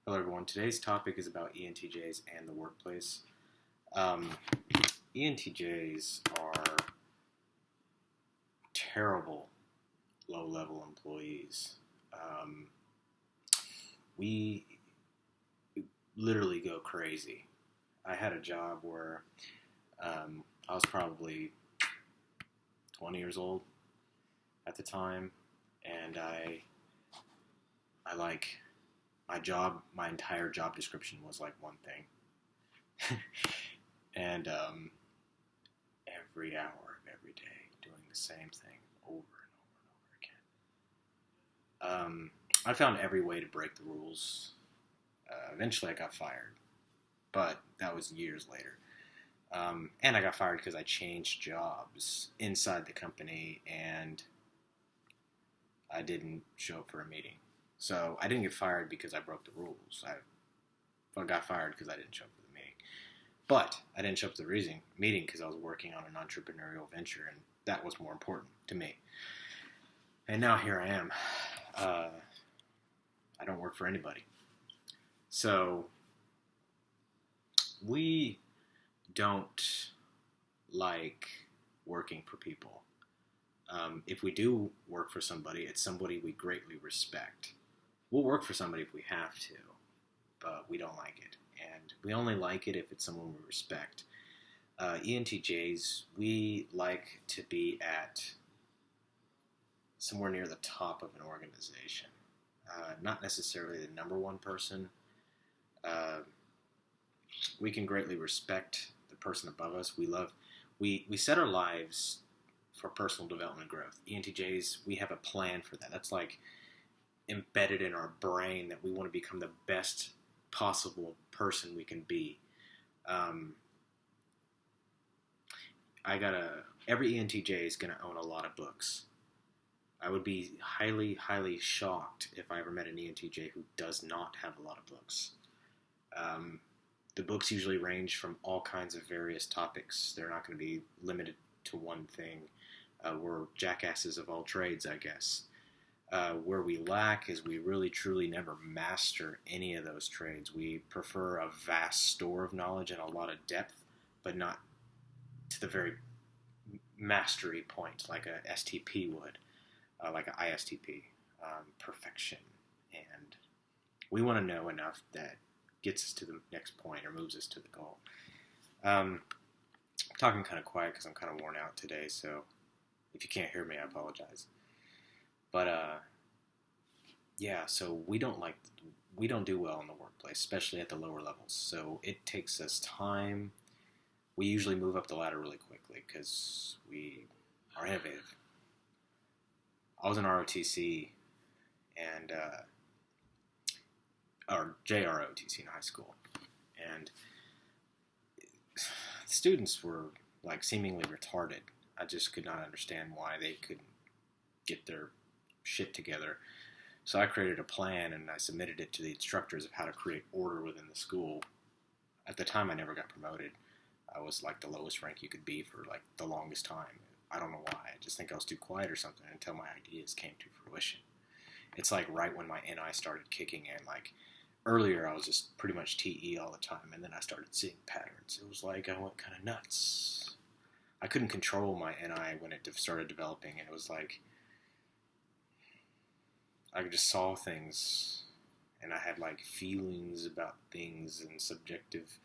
Hello, everyone. Today's topic is about ENTJs and the workplace. Um, ENTJs are terrible low-level employees. We literally go crazy. I had a job where I was probably 20 years old at the time, and I my entire job description was like one thing. And every hour of every day doing the same thing over and over and over again. I found every way to break the rules. Eventually I got fired, but that was years later. And I got fired because I changed jobs inside the company and I didn't show up for a meeting. So I didn't get fired because I broke the rules. I got fired because I didn't show up for the meeting. But I didn't show up to the meeting because I was working on an entrepreneurial venture, and that was more important to me. And now here I am. I don't work for anybody. So we don't like working for people. If we do work for somebody, it's somebody we greatly respect. We'll work for somebody if we have to, but we don't like it. And we only like it if it's someone we respect. ENTJs, we like to be at somewhere near the top of an organization. Not necessarily the number one person. We can greatly respect the person above us. We set our lives for personal development and growth. ENTJs, we have a plan for that. That's like embedded in our brain that we want to become the best possible person we can be. Every ENTJ is going to own a lot of books. I would be highly, highly shocked if I ever met an ENTJ who does not have a lot of books. The books usually range from all kinds of various topics. They're not going to be limited to one thing. We're jackasses of all trades, I guess. Where we lack is we really, truly never master any of those trades. We prefer a vast store of knowledge and a lot of depth, but not to the very mastery point like a STP would, like an ISTP, perfection. And we want to know enough that gets us to the next point or moves us to the goal. I'm talking kind of quiet because I'm kind of worn out today, so if you can't hear me, I apologize. But so we don't do well in the workplace, especially at the lower levels. So it takes us time. We usually move up the ladder really quickly because we are innovative. I was in ROTC and or JROTC in high school, and students were like seemingly retarded. I just could not understand why they couldn't get their shit together. So I created a plan and I submitted it to the instructors of how to create order within the school. At the time, I never got promoted. I was like the lowest rank you could be for like the longest time. I don't know why. I just think I was too quiet or something until my ideas came to fruition. It's like right when my NI started kicking in. Like earlier, I was just pretty much TE all the time, and then I started seeing patterns. It was like I went kind of nuts. I couldn't control my NI when it started developing, and it was like I just saw things, and I had like feelings about things and subjective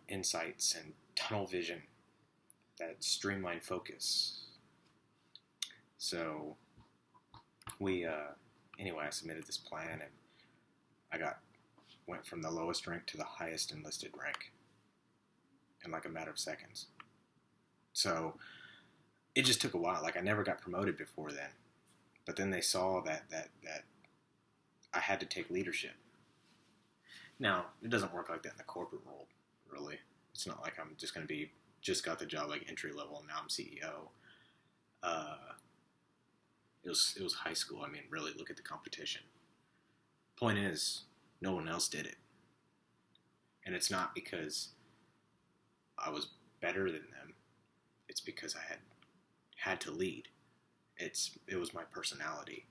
insights and tunnel vision that streamlined focus. So anyway, I submitted this plan, and I went from the lowest rank to the highest enlisted rank in like a matter of seconds. So it just took a while. Like I never got promoted before then. But then they saw that I had to take leadership. Now, it doesn't work like that in the corporate world, really. It's not like I'm just going to just got the job like entry level and now I'm CEO. It was high school. I mean, really, look at the competition. Point is, no one else did it. And it's not because I was better than them. It's because I had to lead. It was my personality.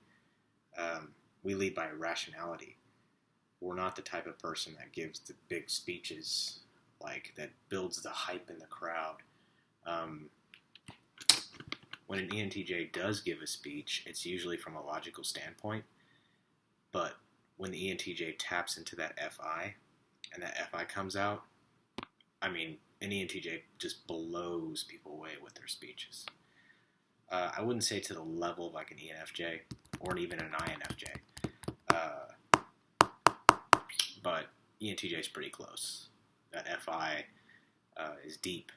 We lead by rationality. we're not the type of person that gives the big speeches, like, that builds the hype in the crowd. When an ENTJ does give a speech, it's usually from a logical standpoint, but when the ENTJ taps into that FI, and that FI comes out, I mean, an ENTJ just blows people away with their speeches. I wouldn't say to the level of like an ENFJ, or even an INFJ, but ENTJ is pretty close. That FI is deep,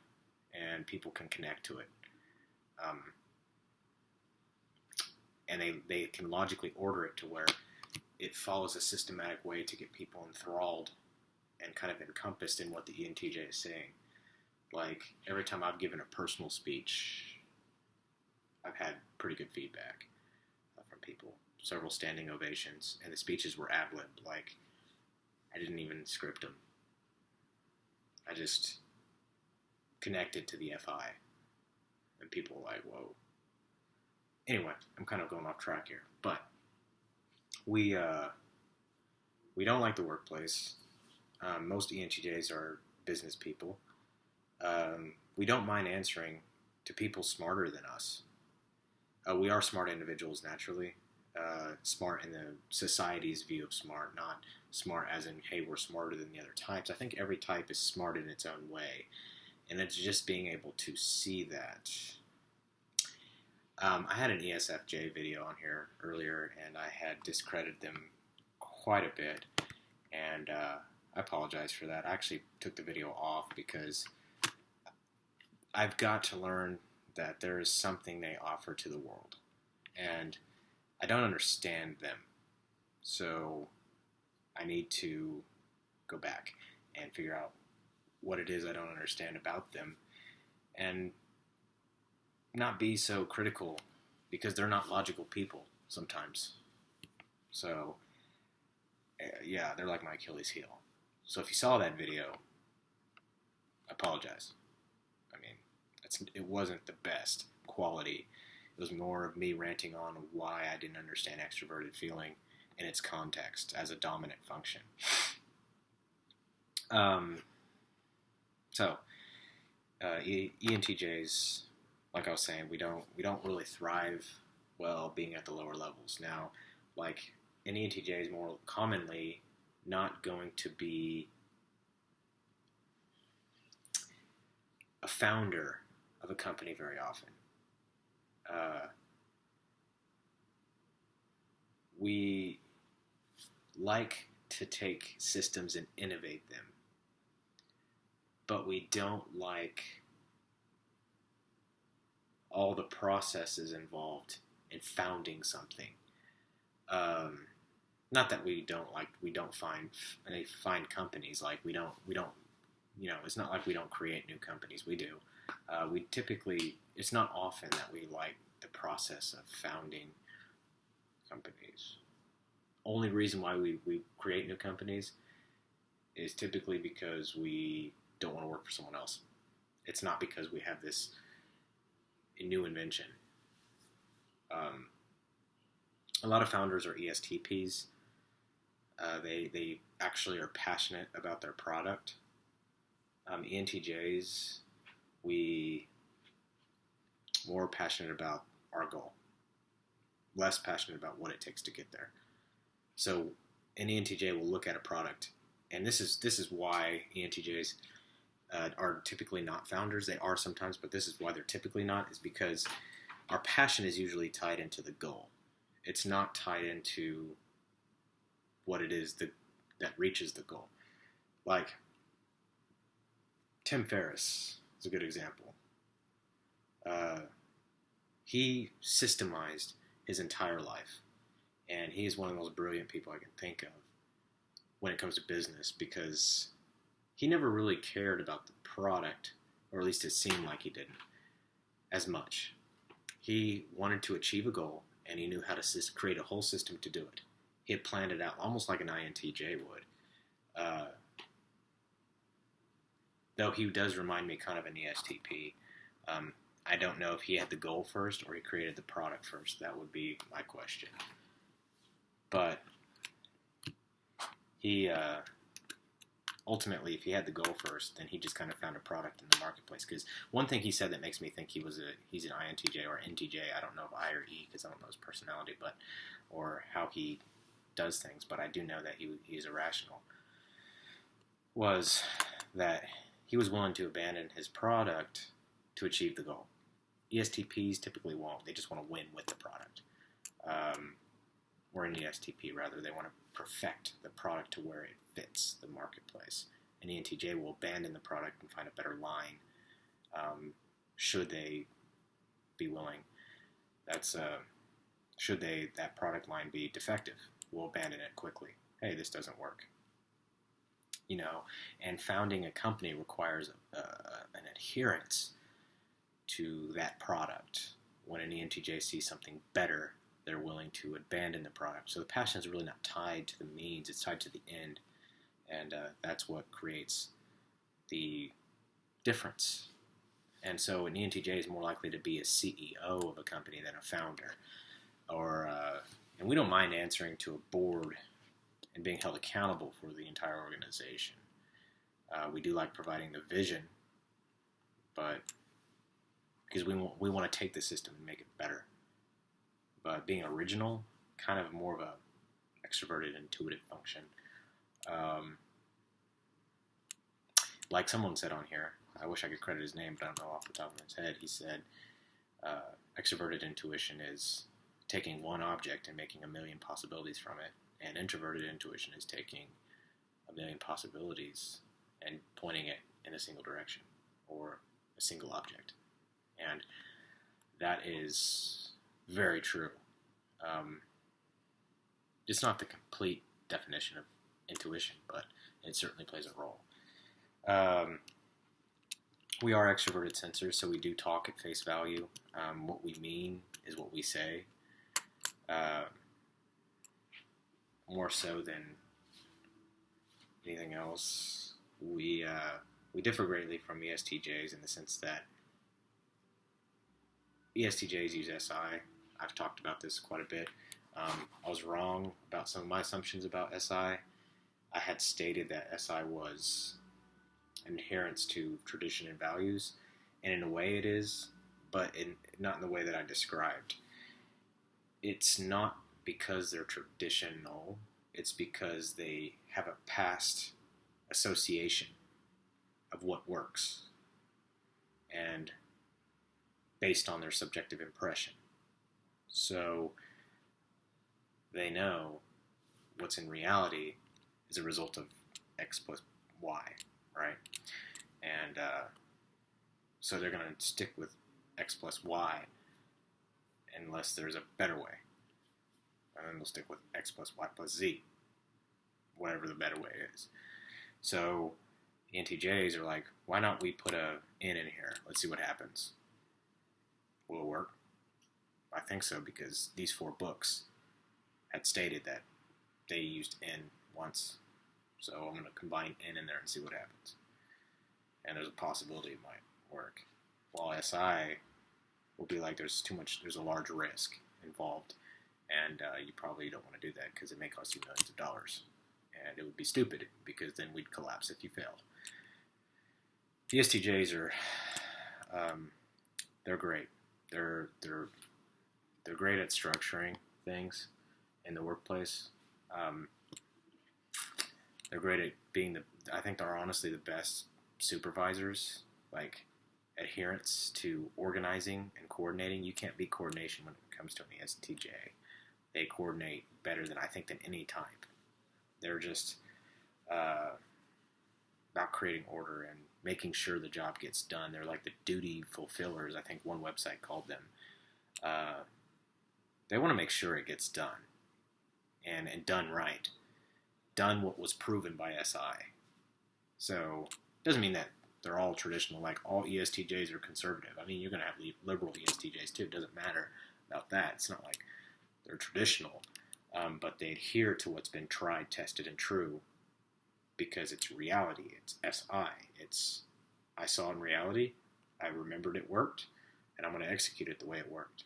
and people can connect to it. And they can logically order it to where it follows a systematic way to get people enthralled and kind of encompassed in what the ENTJ is saying. Like, every time I've given a personal speech, I've had pretty good feedback from people. Several standing ovations, and the speeches were ad-libbed. Like, I didn't even script them. I just connected to the FI, and people were like, whoa. Anyway, I'm kind of going off track here, but we don't like the workplace. Most ENTJs are business people. We don't mind answering to people smarter than us. We are smart individuals naturally. Smart in the society's view of smart, not smart as in, hey, we're smarter than the other types. I think every type is smart in its own way, and it's just being able to see that. I had an ESFJ video on here earlier, and I had discredited them quite a bit, and I apologize for that. I actually took the video off because I've got to learn that there is something they offer to the world, and I don't understand them, so I need to go back and figure out what it is I don't understand about them, and not be so critical, because they're not logical people sometimes. So, yeah, they're like my Achilles heel. So if you saw that video, I apologize. I mean, it wasn't the best quality. It was more of me ranting on why I didn't understand extroverted feeling in its context as a dominant function. ENTJs, like I was saying, we don't really thrive well being at the lower levels. Now, like, an ENTJ is more commonly not going to be a founder of a company very often. We like to take systems and innovate them, but we don't like all the processes involved in founding something. Not that we don't find companies. Like, we don't, it's not like we don't create new companies. We do. It's not often that we like the process of founding companies. Only reason why we create new companies is typically because we don't want to work for someone else. It's not because we have this new invention. A lot of founders are ESTPs. They actually are passionate about their product. ENTJs, we more passionate about our goal, less passionate about what it takes to get there. So an ENTJ will look at a product, and this is why ENTJs are typically not founders. They are sometimes, but this is why they're typically not, is because our passion is usually tied into the goal. It's not tied into what it is that reaches the goal. Like, Tim Ferriss is a good example. He systemized his entire life, and he is one of the most brilliant people I can think of when it comes to business, because he never really cared about the product, or at least it seemed like he didn't, as much. He wanted to achieve a goal, and he knew how to create a whole system to do it. He had planned it out, almost like an INTJ would. Though he does remind me kind of an ESTP. I don't know if he had the goal first or he created the product first. That would be my question. But he ultimately, if he had the goal first, then he just kind of found a product in the marketplace. Because one thing he said that makes me think he's an INTJ or NTJ. I don't know if I or E, because I don't know his personality, or how he does things. But I do know that he's irrational. Was that he was willing to abandon his product to achieve the goal. ESTPs typically won't. They just want to win with the product. Or an ESTP, rather. They want to perfect the product to where it fits the marketplace. An ENTJ will abandon the product and find a better line, should they be willing. Should that product line be defective, we'll abandon it quickly. Hey, this doesn't work. And founding a company requires an adherence to that product. When an ENTJ sees something better, they're willing to abandon the product. So the passion is really not tied to the means, it's tied to the end. And that's what creates the difference. And so an ENTJ is more likely to be a CEO of a company than a founder. And we don't mind answering to a board and being held accountable for the entire organization. We do like providing the vision, but because we want to take the system and make it better. But being original, kind of more of a extroverted, intuitive function. Like someone said on here, I wish I could credit his name, but I don't know off the top of his head. He said, extroverted intuition is taking one object and making a million possibilities from it. And introverted intuition is taking a million possibilities and pointing it in a single direction or a single object. And that is very true. It's not the complete definition of intuition, but it certainly plays a role. We are extroverted sensors, so we do talk at face value. What we mean is what we say. More so than anything else, we differ greatly from ESTJs in the sense that ESTJs use SI. I've talked about this quite a bit. I was wrong about some of my assumptions about SI. I had stated that SI was an adherence to tradition and values, and in a way it is, but not in the way that I described. It's not because they're traditional, it's because they have a past association of what works and based on their subjective impression. So they know what's in reality is a result of X plus Y, right? And so they're going to stick with X plus Y unless there's a better way. And then they'll stick with X plus Y plus Z, whatever the better way is. So ENTJs are like, why not we put a N in here? Let's see what happens. Will it work? I think so, because these 4 books had stated that they used N once. So I'm going to combine N in there and see what happens. And there's a possibility it might work. While SI will be like, there's a large risk involved. And you probably don't want to do that because it may cost you millions of dollars. And it would be stupid because then we'd collapse if you failed. The ESTJs are, they're great. They're great at structuring things in the workplace. They're great at being I think they're honestly the best supervisors, like adherence to organizing and coordinating. You can't beat coordination when it comes to an ESTJ. They coordinate better than any type. They're just about creating order and making sure the job gets done. They're like the duty fulfillers, I think one website called them. They want to make sure it gets done and done right. Done what was proven by SI. So it doesn't mean that they're all traditional, like all ESTJs are conservative. I mean, you're going to have liberal ESTJs too. It doesn't matter about that. It's not like they're traditional, but they adhere to what's been tried, tested, and true because it's reality. It's SI. I saw in reality, I remembered it worked, and I'm going to execute it the way it worked.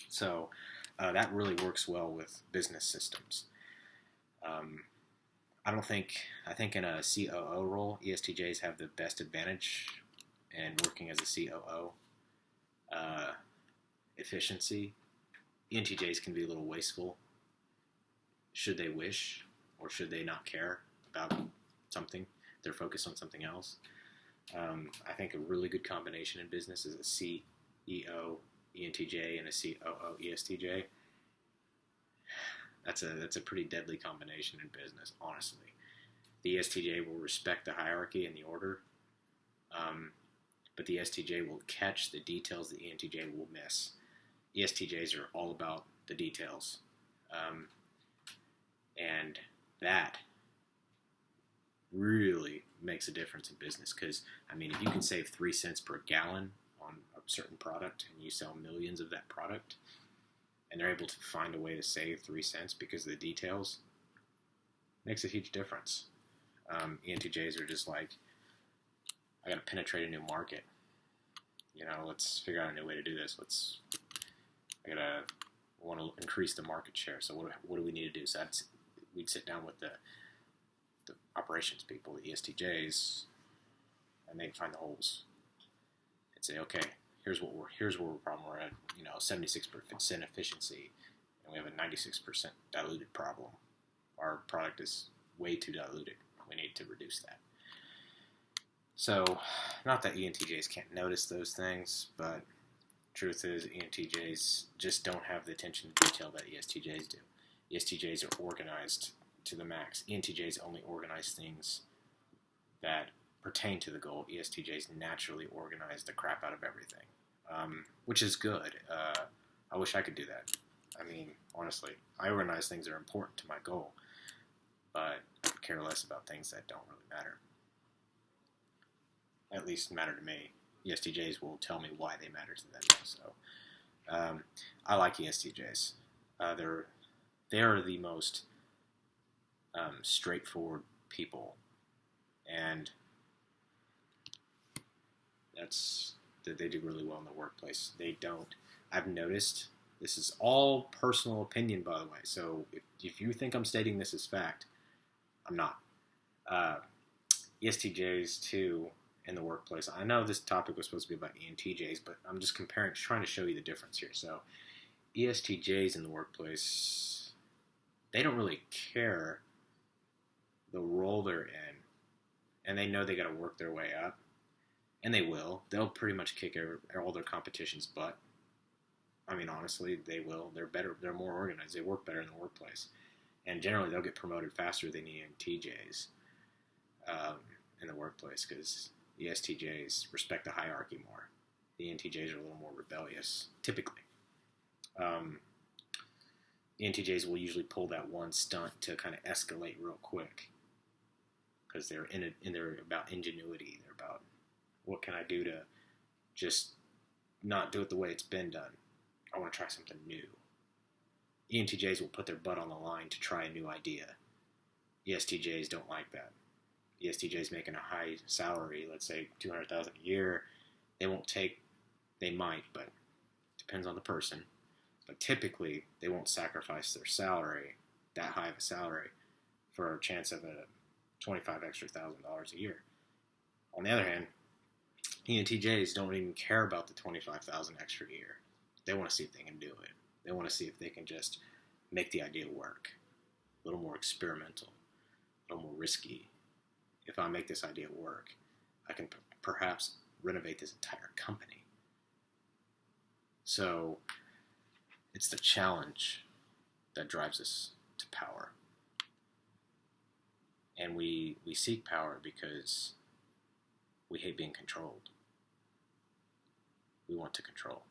So that really works well with business systems. I think in a COO role, ESTJs have the best advantage in working as a COO. Efficiency. ENTJs can be a little wasteful, should they wish, or should they not care about something. They're focused on something else. I think a really good combination in business is a CEO ENTJ and a COO ESTJ. That's a pretty deadly combination in business, honestly. The ESTJ will respect the hierarchy and the order, but the ESTJ will catch the details the ENTJ will miss. ESTJs are all about the details, and that really makes a difference in business. Because, I mean, if you can save 3 cents per gallon on a certain product and you sell millions of that product, and they're able to find a way to save 3 cents because of the details, makes a huge difference. ENTJs are just like, I got to penetrate a new market. Let's figure out a new way to do this. I want to increase the market share. So what do we need to do? So we'd sit down with the operations people, the ESTJs, and they'd find the holes and say, okay, here's where we're problem. We're at 76% efficiency, and we have a 96% diluted problem. Our product is way too diluted. We need to reduce that. So, not that ENTJs can't notice those things, but truth is ENTJs just don't have the attention to detail that ESTJs do. ESTJs are organized to the max. ENTJs only organize things that pertain to the goal. ESTJs naturally organize the crap out of everything, which is good. I wish I could do that. I mean, honestly, I organize things that are important to my goal, but I could care less about things that don't really matter. At least matter to me. ESTJs will tell me why they matter to them. So, I like ESTJs. They are the most straightforward people, and they do really well in the workplace. They don't. I've noticed. This is all personal opinion, by the way. So if you think I'm stating this as fact, I'm not. ESTJs too. In the workplace. I know this topic was supposed to be about ENTJs, but I'm just trying to show you the difference here. So, ESTJs in the workplace, they don't really care the role they're in, and they know they got to work their way up, and they will. They'll pretty much kick all their competition's butt. I mean, honestly, they will. They're better. They're more organized. They work better in the workplace, and generally, they'll get promoted faster than ENTJs in the workplace because the ESTJs respect the hierarchy more. The ENTJs are a little more rebellious, typically. ENTJs will usually pull that one stunt to kind of escalate real quick because they're they're about ingenuity. They're about what can I do to just not do it the way it's been done. I want to try something new. ENTJs will put their butt on the line to try a new idea. ESTJs don't like that. ESTJs making a high salary, let's say $200,000 a year, they might, but depends on the person. But typically, they won't sacrifice their salary, that high of a salary, for a chance of a $25,000 extra a year. On the other hand, ENTJs don't even care about the $25,000 extra a year. They want to see if they can do it. They want to see if they can just make the idea work. A little more experimental, a little more risky. If I make this idea work, I can perhaps renovate this entire company. So it's the challenge that drives us to power. And we seek power because we hate being controlled. We want to control.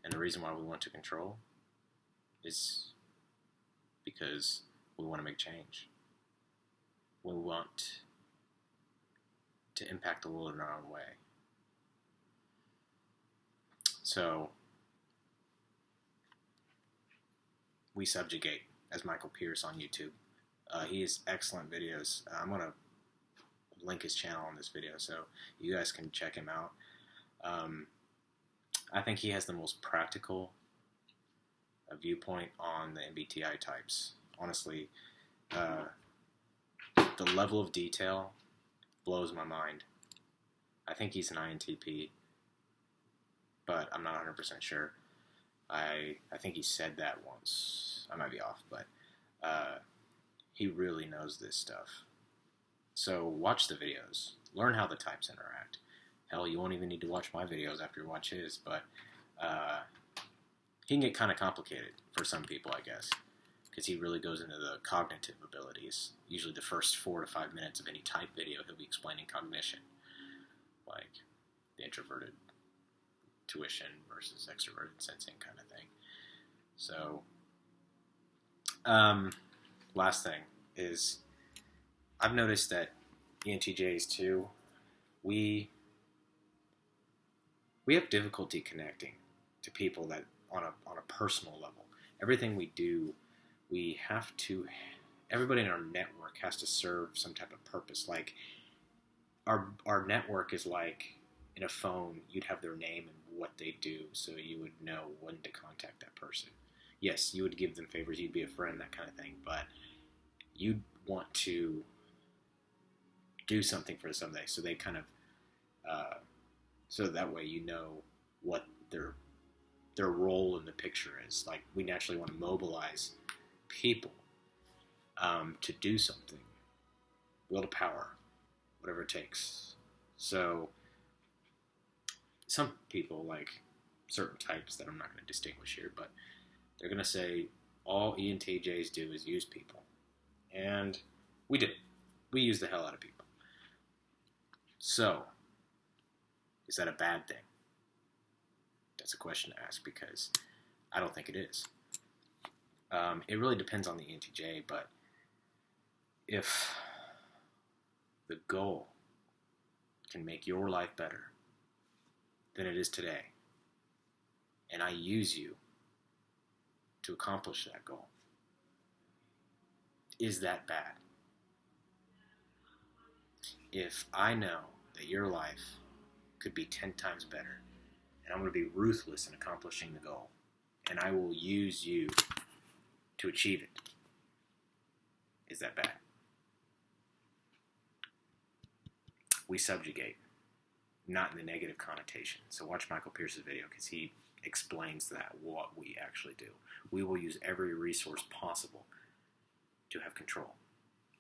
And the reason why we want to control is because we want to make change. We want to impact the world in our own way. So, we subjugate, as Michael Pierce on YouTube. He has excellent videos. I'm going to link his channel on this video so you guys can check him out. I think he has the most practical viewpoint on the MBTI types. Honestly, The level of detail blows my mind. I think he's an INTP, but I'm not 100% sure. I think he said that once. I might be off, but he really knows this stuff. So watch the videos. Learn how the types interact. Hell, you won't even need to watch my videos after you watch his, but he can get kind of complicated for some people, I guess, because he really goes into the cognitive abilities. Usually the first 4 to 5 minutes of any type video, he'll be explaining cognition, like the introverted tuition versus extroverted sensing kind of thing. So, last thing is, I've noticed that ENTJs too, we have difficulty connecting to people that on a personal level. Everything we do, we have to. Everybody in our network has to serve some type of purpose. Like our network is like in a phone. You'd have their name and what they do, so you would know when to contact that person. Yes, you would give them favors. You'd be a friend, that kind of thing. But you'd want to do something for somebody, so they kind of, so that way you know what their role in the picture is. Like, we naturally want to mobilize people to do something, will to power, whatever it takes. So some people, like certain types that I'm not going to distinguish here, but they're going to say all ENTJs do is use people, and we do. We use the hell out of people. So, is that a bad thing? That's a question to ask, because I don't think it is. It really depends on the ENTJ, but if the goal can make your life better than it is today, and I use you to accomplish that goal, is that bad? If I know that your life could be 10 times better, and I'm going to be ruthless in accomplishing the goal, and I will use you to achieve it, is that bad? We subjugate, not in the negative connotation. So watch Michael Pierce's video, because he explains that, what we actually do. We will use every resource possible to have control.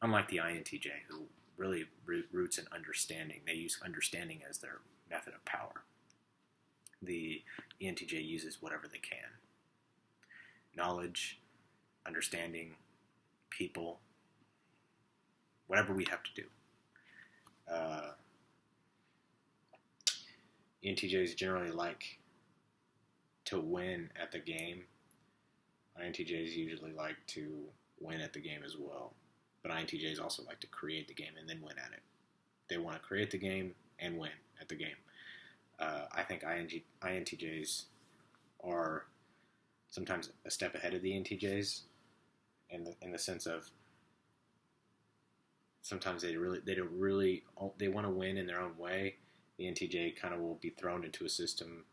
Unlike the INTJ, who really roots in understanding. They use understanding as their method of power. The ENTJ uses whatever they can. Knowledge, understanding, people, whatever we have to do. ENTJs generally like to win at the game. INTJs usually like to win at the game as well. But INTJs also like to create the game and then win at it. They want to create the game and win at the game. I think INTJs are sometimes a step ahead of the ENTJs in the sense of sometimes they want to win in their own way. The ENTJ kind of will be thrown into a system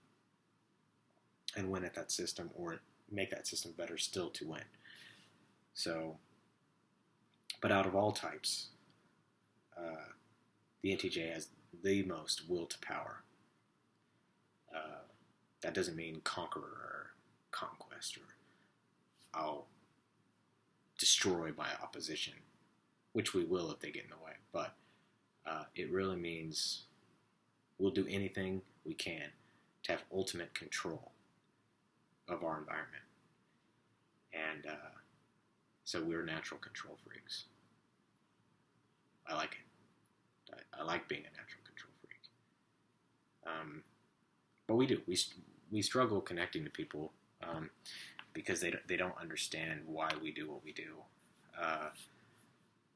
and win at that system, or make that system better still to win. So, but out of all types, the ENTJ has the most will to power. That doesn't mean conqueror or conquest, or I'll destroy my opposition, which we will if they get in the way. But it really means we'll do anything we can to have ultimate control of our environment. And so we're natural control freaks. I like it. I like being a natural control freak. But we do. We struggle connecting to people because they don't understand why we do what we do.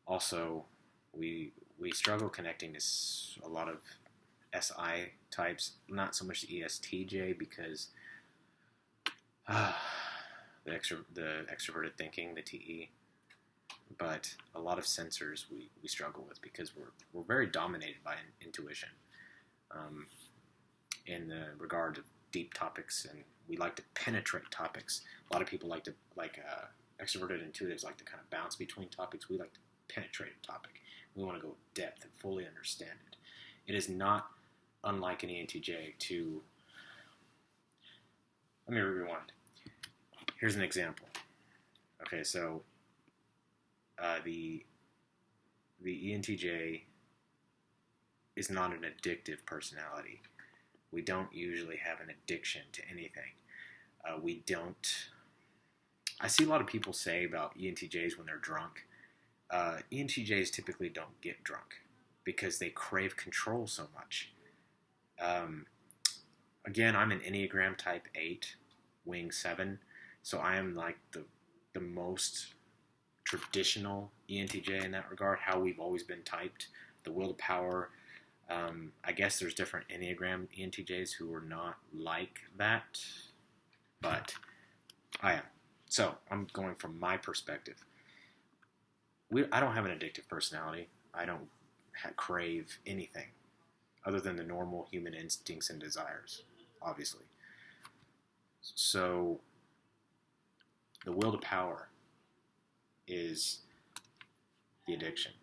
Also, we struggle connecting to a lot of SI types, not so much the ESTJ, because the extroverted thinking, the TE, but a lot of sensors we struggle with, because we're very dominated by intuition in the regard of deep topics, and we like to penetrate topics. A lot of people like extroverted intuitives like to kind of bounce between topics. We like to penetrate a topic. We want to go depth and fully understand it. It is not unlike an ENTJ to... Let me rewind. Here's an example. Okay, so the ENTJ is not an addictive personality. We don't usually have an addiction to anything. We don't... I see a lot of people say about ENTJs when they're drunk. ENTJs typically don't get drunk because they crave control so much. Again, I'm an Enneagram type 8, wing 7, so I am like the most traditional ENTJ in that regard, how we've always been typed, the will to power. I guess there's different Enneagram ENTJs who are not like that, but I am. So I'm going from my perspective. I don't have an addictive personality. I don't crave anything other than the normal human instincts and desires, obviously. So the will to power is the addiction.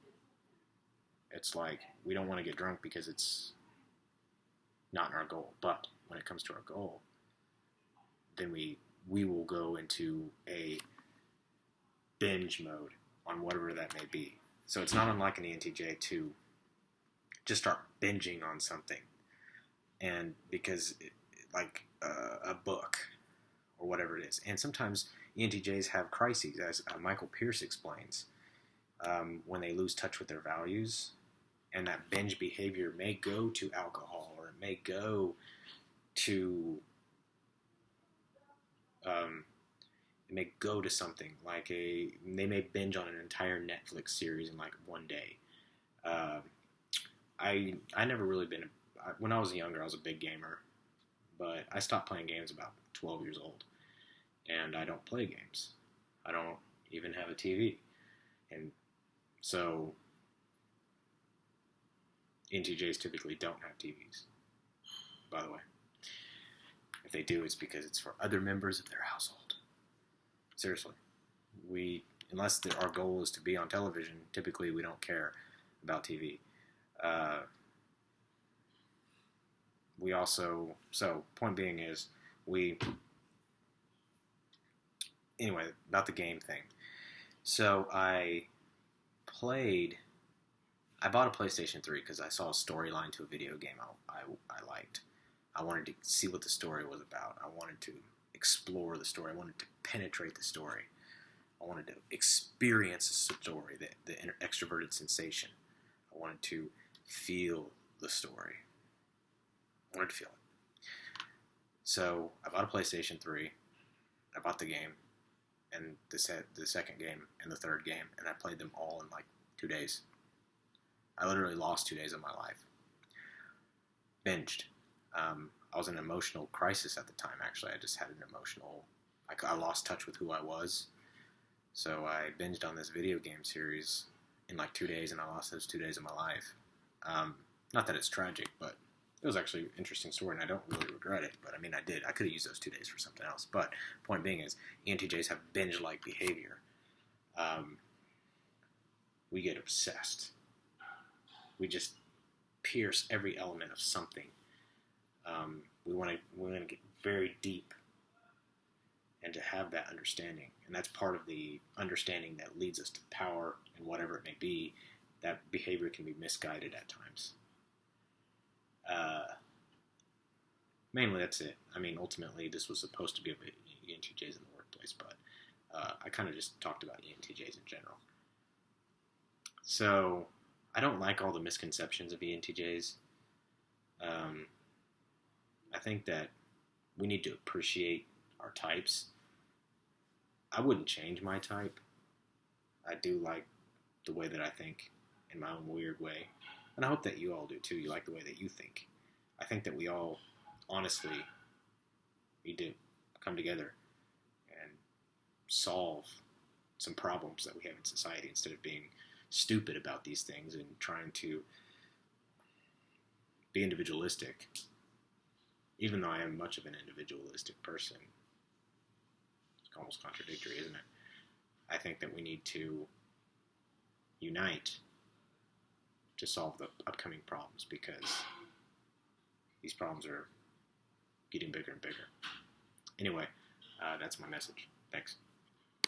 It's like we don't want to get drunk because it's not in our goal. But when it comes to our goal, then we will go into a binge mode on whatever that may be. So it's not unlike an ENTJ to just start binging on something. And because, like a book or whatever it is. And sometimes ENTJs have crises, as Michael Pierce explains, when they lose touch with their values. And that binge behavior may go to alcohol, or it may go to something like they may binge on an entire Netflix series in like one day. I never really been, when I was younger, I was a big gamer, but I stopped playing games about 12 years old, and I don't play games. I don't even have a TV. And so ENTJs typically don't have TVs, by the way. If they do, it's because it's for other members of their household. Seriously. Unless our goal is to be on television, typically we don't care about TV. Point being is, anyway, about the game thing. So I bought a PlayStation 3 because I saw a storyline to a video game I liked. I wanted to see what the story was about. I wanted to explore the story. I wanted to penetrate the story. I wanted to experience the story, the extroverted sensation. I wanted to feel the story. I wanted to feel it. So I bought a PlayStation 3. I bought the game, and the second game, and the third game, and I played them all in like 2 days. I literally lost 2 days of my life. Binged. I was in an emotional crisis at the time, actually. I just had an emotional... I lost touch with who I was. So I binged on this video game series in like 2 days, and I lost those 2 days of my life. Not that it's tragic, but it was actually an interesting story, and I don't really regret it. But I mean, I did. I could have used those 2 days for something else. But point being is, ENTJs have binge-like behavior. We get obsessed. We just pierce every element of something. We want to get very deep and to have that understanding. And that's part of the understanding that leads us to power and whatever it may be. That behavior can be misguided at times. Mainly that's it. I mean, ultimately this was supposed to be about ENTJs in the workplace, but I kind of just talked about ENTJs in general. So I don't like all the misconceptions of ENTJs. I think that we need to appreciate our types. I wouldn't change my type. I do like the way that I think in my own weird way. And I hope that you all do too. You like the way that you think. I think that we all, honestly, need to come together and solve some problems that we have in society instead of being stupid about these things and trying to be individualistic. Even though I am much of an individualistic person. It's almost contradictory, isn't it? I think that we need to unite to solve the upcoming problems, because these problems are getting bigger and bigger. Anyway, that's my message. Thanks.